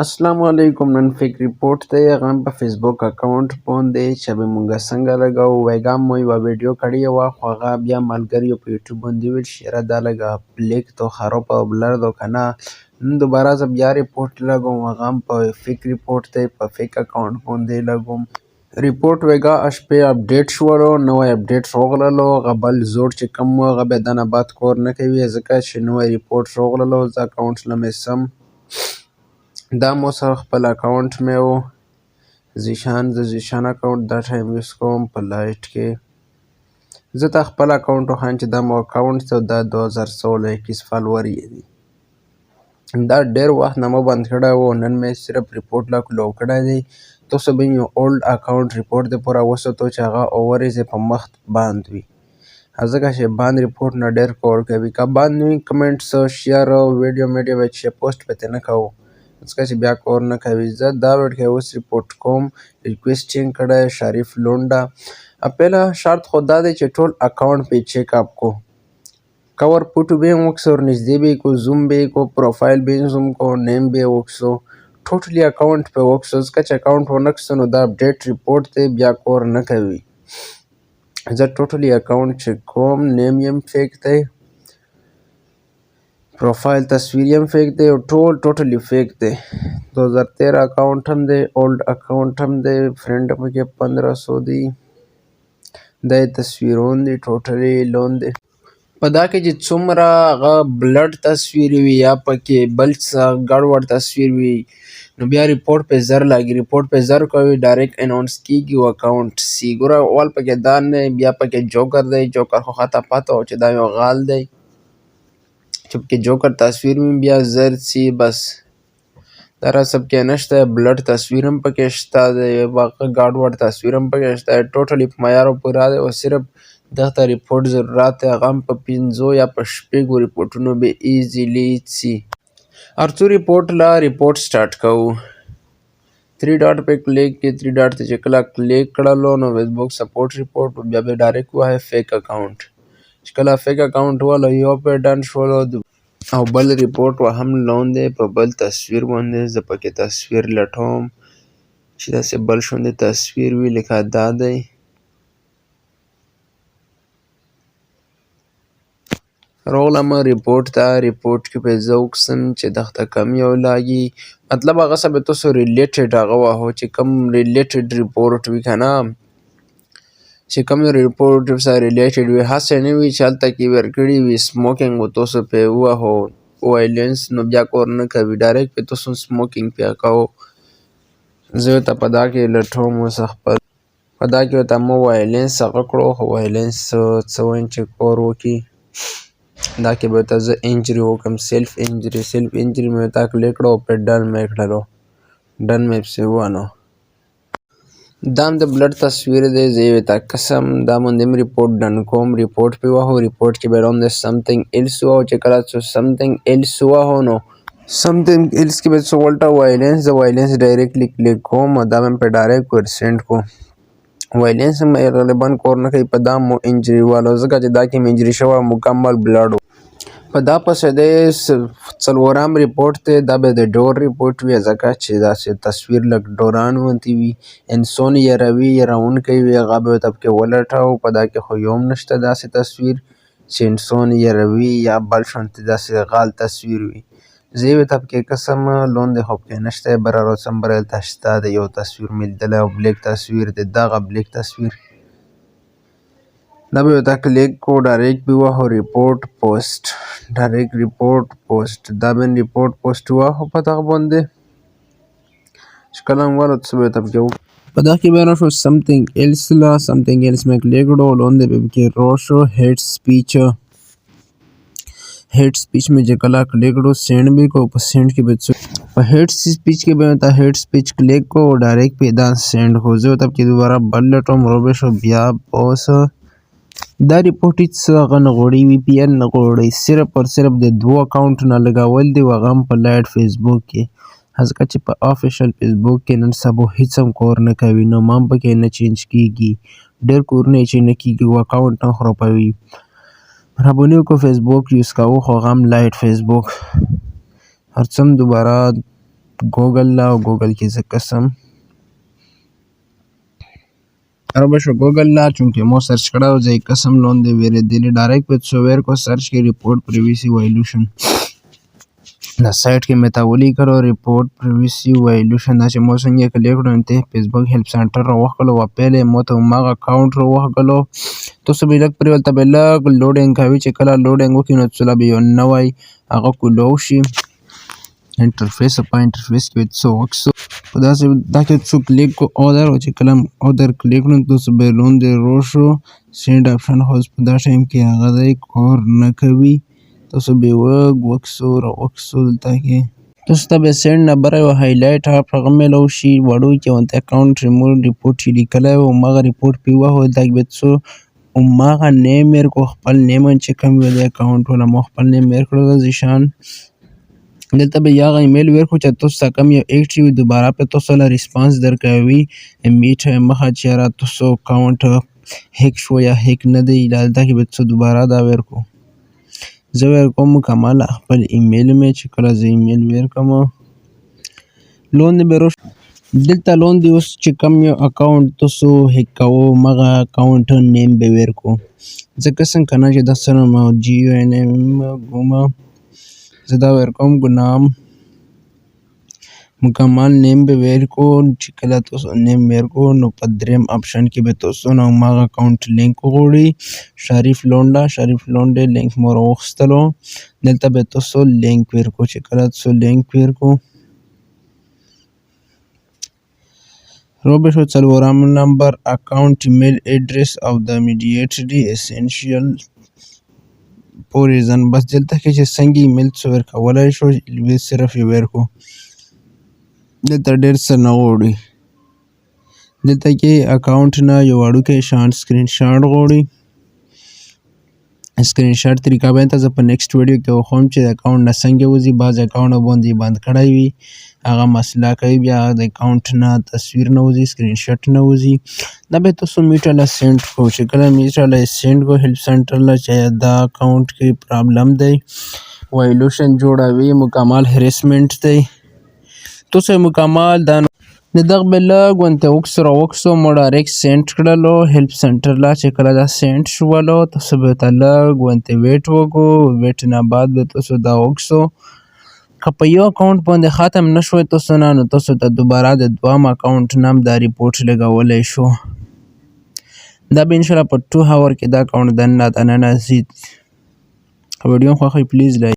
السلام علیکم. نن فیک ریپورټ دی هغه هم په فیسبوک اکاونټ باندې چې به مونږ څنګه لګو وایګا مو یوه ویډیو کړې وه خو هغه بیا ملګریو په یوټیوب باندې ویل چې یاره دا لږه پلیک تو خراب او بلر دو که نه. نن دوباره زه بیا ریپورټ لګوم هغه هم په فیک ریپورټ دی په فیک اکاونټ باندې لګوم. ریپورټ وایګا شپې اپډیټ شولو نوی اپډیټ راغللو هغه بل زوړ چې کوم و هغه بیا دنه بعد کار نه کوي ځکه چې نوی ریپورټ راغللو زه اکاونټ له مې سم دا مو سره خپل اکاونټ مې و زه زیشان اکاونټ دا ټایم یوز کوم په لایټ کې. زه ته خپل اکاونټ وښایم چې دا مو اکاونټ دی او دا 2021 فالوور یې دي. دا ډېر وخت نه مو بند کړی و نن مې صرف ریپورټ لا کلو کړی دی. تاسو به یو اولډ اکاونټ ریپورټ د پوره وساتو چې هغه اوورز یې په مخ بند وي ځکه چې بند ریپورټ نه ډېر کار کوي که بند وي کمنټس شیر ویډیو میډیا به چې پوسټ پکې نه کوو ځکه چې بیا کار نه کوي. زه دا ویډیو اوس ریپورټ کوم ریکویسټ یې کړی شریف لونډه. پهله شرط خو دا دی چې ټول اکاونټ پې چیک اپ کو کور فوټو به یې وکړو ورنږدې به یې کو زوم به یې کو پروفایل به یې زوم کو نیم به یې وکړو ټوټلی اکاونټ پې وکړو ځکه چې اکاونټ ونه کړو نو دا اپډیټ ریپورټ دی بیا کار نه کوي. زه ټوټلی اکاونټ چیک کوم نیم یې فیک دی پروفایل تصویر یې هم فیک دی او ټوټلی فیک دی. 2013 اکاونټ هم دی اولډ اکاونټ هم دی فرینډ پکې 1500 دی دا یې تصویرون دی ټوټلی لون دی. په دا کې چې څومره هغه بلډ تصویر وي یا پکې بل څه ګډوډ تصویر وي نو بیا ریپورټ پې زر لاګي ریپورټ پې زر کوي ډایرکټ اناونس کیږي و اکاونټ سی ګوره اول پکې دا نه بیا پکې جوکر دی جوکر خو خاته پته و چې دا یو غال دی چې پکې جوکر تصویر وي بیا زر سی بس دا رسب کې نشته بلډ تصویر هم پکې شته دی باقي ګډوډ تصویر هم پکې شته ټوټلی په معیارو پوره دی او صرف دغه ریپورټ ضرورت دی هغه هم په 5 یا په 6 ریپورټونو به ایزیلی سی. هر څو ریپورټ لا ریپورټ سٹارټ کوو 3 ډاټ په کلیک کې 3 ډاټ ته چې کله کلیک کړلو نو فیسبوک سپورټ ریپورټ بیا به ډایرکټ وایي فیک اکاونټ چې کله فیک اکاونټ والو یو په ډن شولو او بل ریپورټ و هم لون دی په بل تصویر باندې زه پکې تصویر لټوم چې داسې بل شونې تصویر وي لکه دا دی راغلم ریپورټ ته ریپورټ کې به زه وکړم چې دغه کم یو لاګي مطلب هغه څه به تاسو ریلیټډ هغه وهو چې کوم ریلیټډ ریپورټ وي که نه چې کوم ریپورټ سره ریلیټډ وي هسې نه وي چې هلته کې ورکړي وي سموکینګ و تاسو پې ووهو وایلنس نو بیا کار نه کوي ډایرکټ پې تاسو سموکینګ پې کوو. زه ورته په دا کې لټوم اوس خپل په دا کې ورته مو وایلنس هغه کړو خو وایلنس څه وایي چې کار وکړي دا کې به ورته زه انجري وکړم سیلف انجري مې ورته کلیک کړو او پې ډن مې کړلو ډن مې پسې ووهلو. دا هم د بلډ تصویر دی زه یې ورته قسم دا باندې هم ریپورټ ډن کوم ریپورټ پې وهو ریپورټ کې به راوندې سمثینګ ایلس ووهو چې کله څه سمثینګ ایلس ووهو نو سمثینګ ایلس کې به څه ولټه وایلنس د وایلنس ډایرکټلی کلیک کوم او دا به هم پې ډایرکټ ورسینډ کو وایلنس هم غالبا کار نه کوي په دا مو انجري والو ځکه چې دا کې مې انجري شوی مکمل بلډ په دا پسې دی څلورم ریپورټ دی دا به د ډور ریپورټ وي ځکه چې داسې تصویر لږ ډوران غوندې وي انسان یاروي یارونکی وي هغه به ورته پکې ولټوو په دا کې خو یو هم نشته داسې تصویر چې انسان یاروي یا بل شانتې داسې غال تصویر وي. زه یې ورته پکې قسم لاندې خو پکې نشته بره راڅم بره هلته شته د یو تصویر مې لیدلی او بلیک تصویر دی دغه بلیک تصویر دا به ورته کلیک کو ډایرکټ به وهو ریپورټ پوسټ ډایرکټ ریپورټ پوسټ دا به ریپورټ پوسټ وهو په دغه باندې چې کله هم والو څه به ورته پکې وکړو په دغه کې به راشو سمثینګ ایلس لا سمثینګ ایلس مې کلیک کړو لاندې به پکې راشو هیډ سپیچ مې چې کله کلیک کړو سینډ به کو په سینډ کې به څه په هیډ سپیچ کې به ورته هیډ سپیچ کلیک کو ډایرکټ پې دا سینډ کو زه ورته پکې دوباره بل لټوم روبه شو بیا اوس دا ریپورټ هېڅ هغه نه غواړي وي پي این نه غواړي صرف او صرف د 2 اکاونټ نه لګول دي او هغه هم په لایټ فیسبوک کې ځکه چې په افیشل فیسبوک کې نن سبا هېڅ هم کار نه کوي نوم هم پکې نه چینج کېږي ډېر کورونه یې چې نه کېږي و اکاونټ نه خرابوي مهرباني وکړو فیسبوک یوز کوو خو هغه هم لایټ فیسبوک هر څه هم دوباره ګوګل لا او ګوګل کې زه قسم Arabasho Google ला चूंकि मो सर्च करा हो जाए कसम लोन दे वेरे दिले डायरेक्ट पे सॉफ्टवेयर को सर्च की रिपोर्ट प्रिवेसी वायलेशन ना साइट के मेटावली करो रिपोर्ट प्रिवेसी वायलेशन ना चे मो संगे क्लिक करो ते फेसबुक हेल्प सेंटर रो वखलो वा पहले मो तो मागा अकाउंट रो वखलो तो सभी लग परिवल तबेला लोडिंग का भी चेकला लोडिंग को किनो चला भी नवाई आगो को लोशी इंटरफेस अपा इंटरफेस के सो वक्सो da se da ke su click ko order o چې کلم order click نو تاسو به لون دی روشو سند اپشن هوس په دا ټایم کې هغه دی کور نه کوي تاسو به وکسو را وکسو دلته کې تاسو ته به سند نمبر او هایلایټ هغه ملو شي وړو کې وانت اکاونټ ریموو ریپورټ لیکلای او ماغه ریپورټ پیوه هو دا به څو او ماغه نیم مېر کو خپل نیم چې کوم وی دی اکاونټ ولا مو خپل نیم مېر کړو ځشان دلته به یا ایمیل ورکو چې تاسو ته کوم یو ایکټیو دوباره په تاسو له ریسپانس درکوي میټه مخه چې را تاسو اکاونټ هیک شو یا هیک نه دی دلته کې به تاسو دوباره دا ورکو زه ورکوم کمال خپل ایمیل مې چې کله زه ایمیل ورکوم لون دی بیرو دلته لون دی اوس چې کوم یو اکاونټ تاسو هیک کوو مغه اکاونټ نیم به ورکو ځکه څنګه کنه چې د سره مو جی ان ام ګوما زدا ورکوم ګنام مکمل نیم به ورکو چې کله تاسو نیم ورکو نو په دریم اپشن کې به تاسو نو ما اکاونټ لینک وغوړي شریف لونډه لینک مو راوستلو دلته به تاسو لینک ورکو چې کله تاسو لینک ورکو روبشو څلورم نمبر اکاونټ ایمیل ایډریس او د میډیټری اسنشل پوریزن بس دلته کې چې څنګه ایمیل څو ورکولای شو وی صرف یې ورکو دلته ډېر څه نه غواړي دلته کې اکاونټ نه یو وړوکی شان سکرین شاټ غواړي سکرین شاټ طریقه باندې زه په نیکسټ ویډیو کې وښیم چې د اکاونټ نه څنګه وځي بعض اکاونټ باندې بند کړی وي هغه مسله کوي بیا د اکاونټ نه تصویر نه وځي سکرین شاټ نه وځي دا به تاسو میټه له سینډ کو چې کله میټه له سینډ کو هیلپ سنټر له چې دا اکاونټ کې پرابلم دی وایلیشن جوړوي مکمل هریسمنټ دی تاسو مکمل د دغه بل غونته وکسو مو ډایرکټ سینډ کړلو هیلپ سنټر لا چې کله دا سینډ شولو تاسو به تل غونته ویټ وکړو ویټ نه بعد به تاسو دا وکسو که په یو اکاونټ باندې ختم نشوي تاسو نه نو تاسو ته دوباره د دوام اکاونټ نام دا ریپورټ لګولای شو دا به ان شاء الله په 2 اور کې دا اکاونټ دنه زید ویډیو خو پلیز لایک